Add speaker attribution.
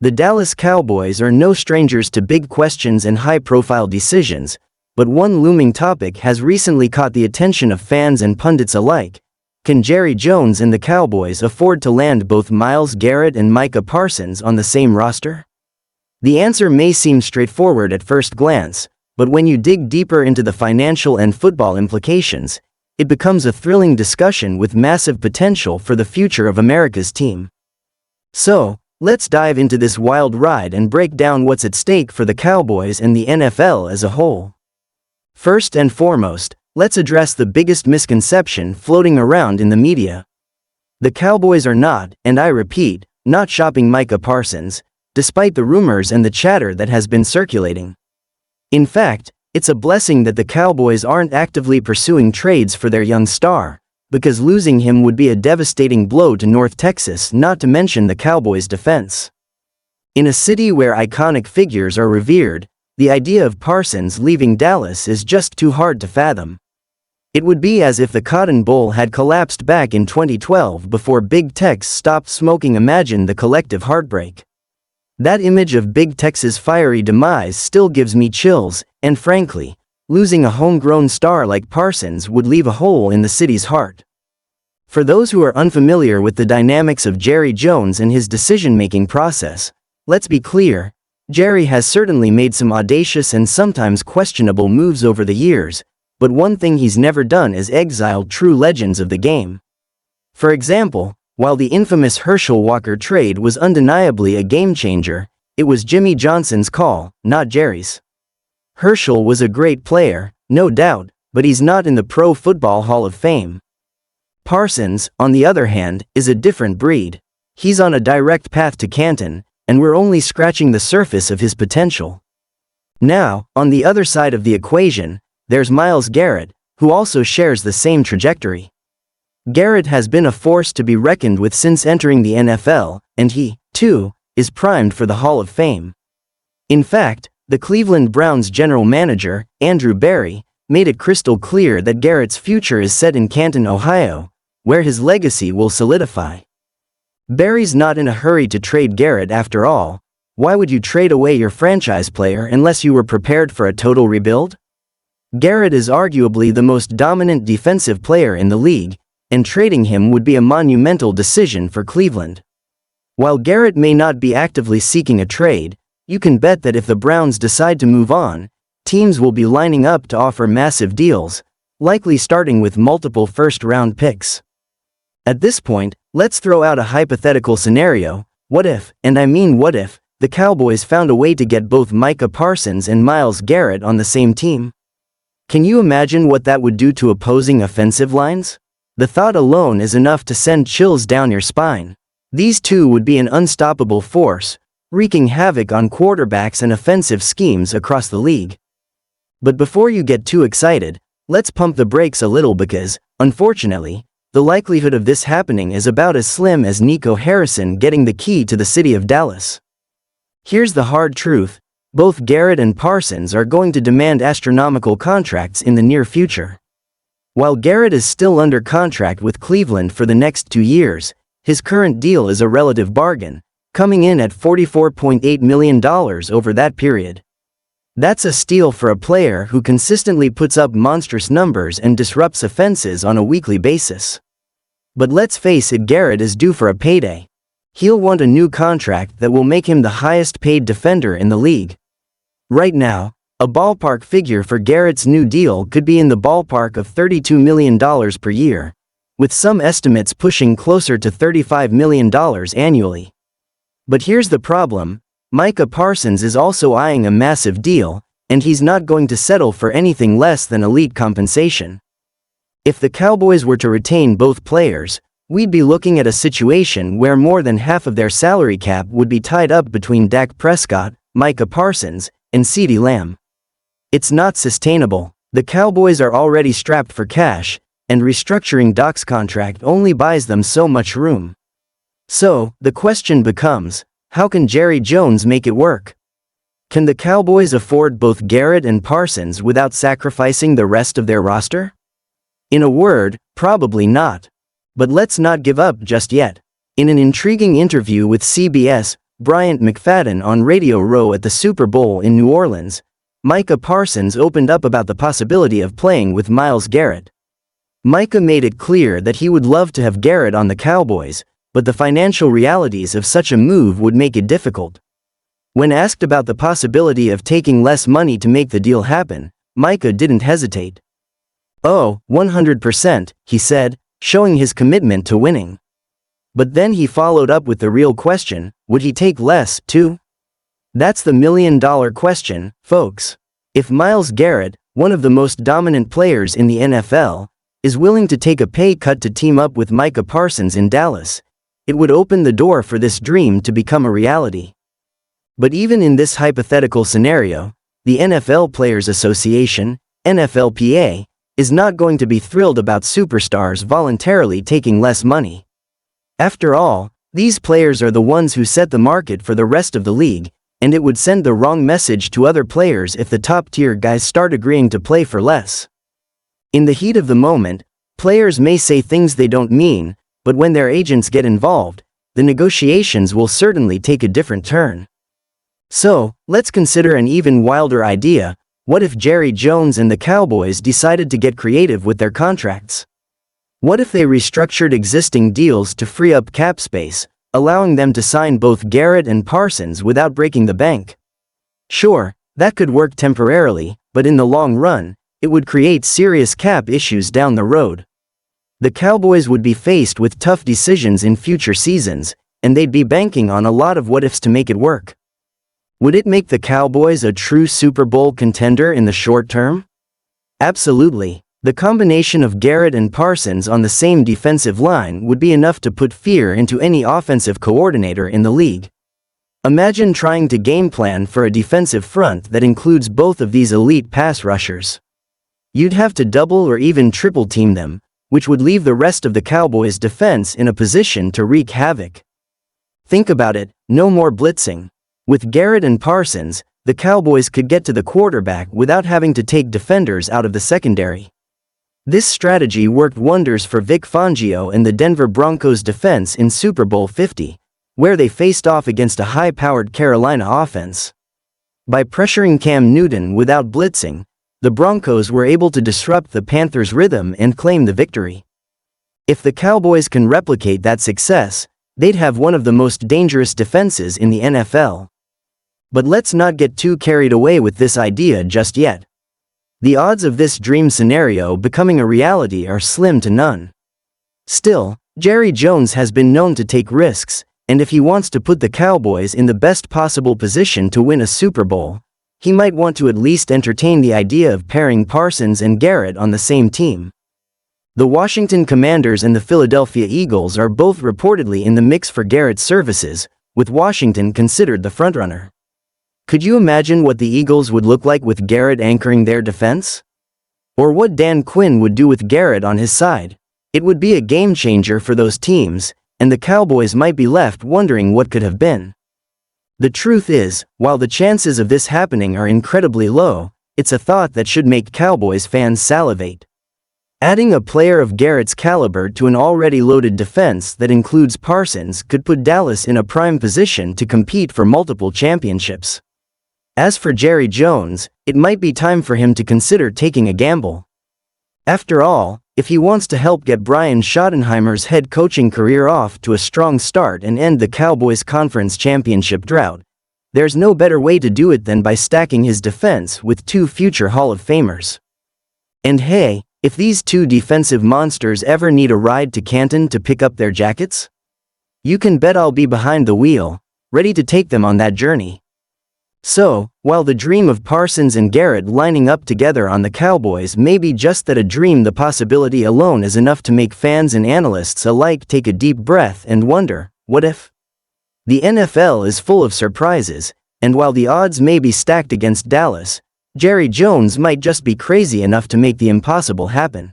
Speaker 1: The Dallas Cowboys are no strangers to big questions and high-profile decisions, but one looming topic has recently caught the attention of fans and pundits alike. Can Jerry Jones and the Cowboys afford to land both Myles Garrett and Micah Parsons on the same roster? The answer may seem straightforward at first glance, but when you dig deeper into the financial and football implications, it becomes a thrilling discussion with massive potential for the future of America's team. So, let's dive into this wild ride and break down what's at stake for the Cowboys and the NFL as a whole. First and foremost, let's address the biggest misconception floating around in the media. The Cowboys are not, and I repeat, not shopping Micah Parsons, despite the rumors and the chatter that has been circulating. In fact, it's a blessing that the Cowboys aren't actively pursuing trades for their young star, because losing him would be a devastating blow to North Texas, not to mention the Cowboys' defense. In a city where iconic figures are revered, the idea of Parsons leaving Dallas is just too hard to fathom. It would be as if the Cotton Bowl had collapsed back in 2012 before Big Tex stopped smoking. Imagine the collective heartbreak. That image of Big Tex's fiery demise still gives me chills, and frankly, losing a homegrown star like Parsons would leave a hole in the city's heart. For those who are unfamiliar with the dynamics of Jerry Jones and his decision-making process, let's be clear, Jerry has certainly made some audacious and sometimes questionable moves over the years, but one thing he's never done is exiled true legends of the game. For example, while the infamous Herschel Walker trade was undeniably a game-changer, it was Jimmy Johnson's call, not Jerry's. Herschel was a great player, no doubt, but he's not in the Pro Football Hall of Fame. Parsons, on the other hand, is a different breed. He's on a direct path to Canton, and we're only scratching the surface of his potential. Now, on the other side of the equation, there's Myles Garrett, who also shares the same trajectory. Garrett has been a force to be reckoned with since entering the NFL, and he, too, is primed for the Hall of Fame. In fact, the Cleveland Browns general manager, Andrew Berry, made it crystal clear that Garrett's future is set in Canton, Ohio, where his legacy will solidify. Berry's not in a hurry to trade Garrett after all. Why would you trade away your franchise player unless you were prepared for a total rebuild? Garrett is arguably the most dominant defensive player in the league, and trading him would be a monumental decision for Cleveland. While Garrett may not be actively seeking a trade, you can bet that if the Browns decide to move on, teams will be lining up to offer massive deals, likely starting with multiple first-round picks. At this point, let's throw out a hypothetical scenario. What if, and I mean what if, the Cowboys found a way to get both Micah Parsons and Myles Garrett on the same team? Can you imagine what that would do to opposing offensive lines? The thought alone is enough to send chills down your spine. These two would be an unstoppable force, wreaking havoc on quarterbacks and offensive schemes across the league. But before you get too excited, let's pump the brakes a little because, unfortunately, the likelihood of this happening is about as slim as Nico Harrison getting the key to the city of Dallas. Here's the hard truth: both Garrett and Parsons are going to demand astronomical contracts in the near future. While Garrett is still under contract with Cleveland for the next 2 years, his current deal is a relative bargain, coming in at $44.8 million over that period. That's a steal for a player who consistently puts up monstrous numbers and disrupts offenses on a weekly basis. But let's face it, Garrett is due for a payday. He'll want a new contract that will make him the highest paid defender in the league. Right now, a ballpark figure for Garrett's new deal could be in the ballpark of $32 million per year, with some estimates pushing closer to $35 million annually. But here's the problem: Micah Parsons is also eyeing a massive deal, and he's not going to settle for anything less than elite compensation. If the Cowboys were to retain both players, we'd be looking at a situation where more than half of their salary cap would be tied up between Dak Prescott, Micah Parsons, and CeeDee Lamb. It's not sustainable. The Cowboys are already strapped for cash, and restructuring Dak's contract only buys them so much room. So, the question becomes, how can Jerry Jones make it work? Can the Cowboys afford both Garrett and Parsons without sacrificing the rest of their roster? In a word, probably not. But let's not give up just yet. In an intriguing interview with CBS, Bryant McFadden on Radio Row at the Super Bowl in New Orleans, Micah Parsons opened up about the possibility of playing with Myles Garrett. Micah made it clear that he would love to have Garrett on the Cowboys, but the financial realities of such a move would make it difficult. When asked about the possibility of taking less money to make the deal happen, Micah didn't hesitate. "Oh, 100%, he said, showing his commitment to winning. But then he followed up with the real question, would he take less, too? That's the million-dollar question, folks. If Myles Garrett, one of the most dominant players in the NFL, is willing to take a pay cut to team up with Micah Parsons in Dallas, it would open the door for this dream to become a reality. But even in this hypothetical scenario, the NFL Players Association, NFLPA, is not going to be thrilled about superstars voluntarily taking less money. After all, these players are the ones who set the market for the rest of the league, and it would send the wrong message to other players if the top-tier guys start agreeing to play for less. In the heat of the moment, players may say things they don't mean, but when their agents get involved, the negotiations will certainly take a different turn. So, let's consider an even wilder idea. What if Jerry Jones and the Cowboys decided to get creative with their contracts? What if they restructured existing deals to free up cap space, allowing them to sign both Garrett and Parsons without breaking the bank? Sure, that could work temporarily, but in the long run, it would create serious cap issues down the road. The Cowboys would be faced with tough decisions in future seasons, and they'd be banking on a lot of what-ifs to make it work. Would it make the Cowboys a true Super Bowl contender in the short term? Absolutely. The combination of Garrett and Parsons on the same defensive line would be enough to put fear into any offensive coordinator in the league. Imagine trying to game plan for a defensive front that includes both of these elite pass rushers. You'd have to double or even triple team them, which would leave the rest of the Cowboys' defense in a position to wreak havoc. Think about it, no more blitzing. With Garrett and Parsons, the Cowboys could get to the quarterback without having to take defenders out of the secondary. This strategy worked wonders for Vic Fangio and the Denver Broncos defense in Super Bowl 50, where they faced off against a high-powered Carolina offense. By pressuring Cam Newton without blitzing, the Broncos were able to disrupt the Panthers' rhythm and claim the victory. If the Cowboys can replicate that success, they'd have one of the most dangerous defenses in the NFL. But let's not get too carried away with this idea just yet. The odds of this dream scenario becoming a reality are slim to none. Still, Jerry Jones has been known to take risks, and if he wants to put the Cowboys in the best possible position to win a Super Bowl, he might want to at least entertain the idea of pairing Parsons and Garrett on the same team. The Washington Commanders and the Philadelphia Eagles are both reportedly in the mix for Garrett's services, with Washington considered the frontrunner. Could you imagine what the Eagles would look like with Garrett anchoring their defense? Or what Dan Quinn would do with Garrett on his side? It would be a game changer for those teams, and the Cowboys might be left wondering what could have been. The truth is, while the chances of this happening are incredibly low, it's a thought that should make Cowboys fans salivate. Adding a player of Garrett's caliber to an already loaded defense that includes Parsons could put Dallas in a prime position to compete for multiple championships. As for Jerry Jones, it might be time for him to consider taking a gamble. After all, if he wants to help get Brian Schottenheimer's head coaching career off to a strong start and end the Cowboys' conference championship drought, there's no better way to do it than by stacking his defense with two future Hall of Famers. And hey, if these two defensive monsters ever need a ride to Canton to pick up their jackets, you can bet I'll be behind the wheel, ready to take them on that journey. So, while the dream of Parsons and Garrett lining up together on the Cowboys may be just that a dream, the possibility alone is enough to make fans and analysts alike take a deep breath and wonder, what if? The NFL is full of surprises, and while the odds may be stacked against Dallas, Jerry Jones might just be crazy enough to make the impossible happen.